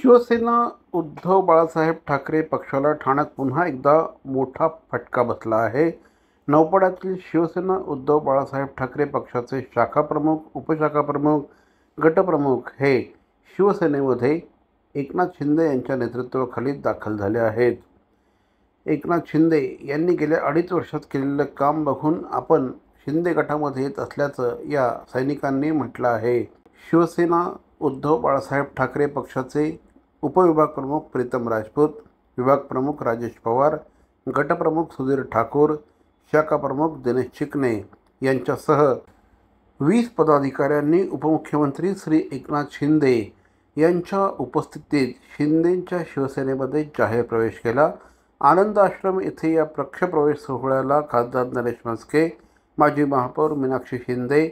शिवसेना उद्धव बाळासाहेब ठाकरे पक्षाला ठाण्यात पुन्हा एकदा मोठा फटका बसला आहे. नौपाड्यातील शिवसेना उद्धव बाळासाहेब ठाकरे पक्षाचे शाखाप्रमुख, उपशाखाप्रमुख, गटप्रमुख हे शिवसेनेमध्ये एकनाथ शिंदे यांच्या नेतृत्वाखाली दाखल झाले आहेत. एकनाथ शिंदे यांनी गेल्या 2.5 वर्षात केलेलं काम बघून आपण शिंदे गटामध्ये येत असल्याचं या सैनिकांनी म्हटलं आहे. शिवसेना उद्धव बाळासाहेब ठाकरे पक्षाचे उपविभाग प्रमुख प्रीतम राजपूत, विभाग प्रमुख राजेश पवार, गटप्रमुख सुधीर ठाकूर, शाखा प्रमुख दिनेश चिकणे यांच्यासह 20 पदाधिकाऱ्यांनी उपमुख्यमंत्री श्री एकनाथ शिंदे यांच्या उपस्थितीत शिंदेंच्या शिवसेनेमध्ये जाहीर प्रवेश केला. आनंद आश्रम येथे या पक्षप्रवेश सोहळ्याला खासदार नरेश म्हस्के, माजी महापौर मीनाक्षी शिंदे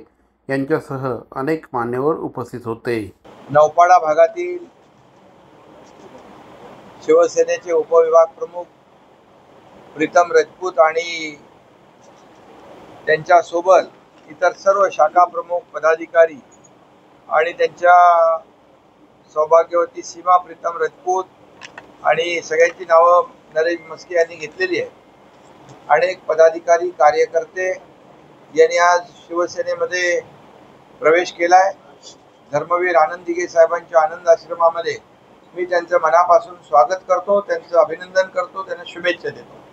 यांच्यासह अनेक मान्यवर उपस्थित होते. नौपाडा भागातील शिवसेनेचे उपविभाग प्रमुख प्रीतम राजपूत आणि त्यांच्यासोबत इतर सर्व शाखा प्रमुख पदाधिकारी आणि त्यांच्या सौभाग्यवती सीमा प्रीतम राजपूत आणि सगळ्यांची नावं नरेश म्हस्के यांनी घेतलेली आहेत. अनेक पदाधिकारी कार्यकर्ते यांनी आज शिवसेनेमध्ये प्रवेश केलाय. धर्मवीर आनंद दिघे साहेबांच्या आनंद आश्रमामध्ये मी त्यांचं मनापासून स्वागत करतो, त्यांचं अभिनंदन करतो, त्यांना शुभेच्छा देतो.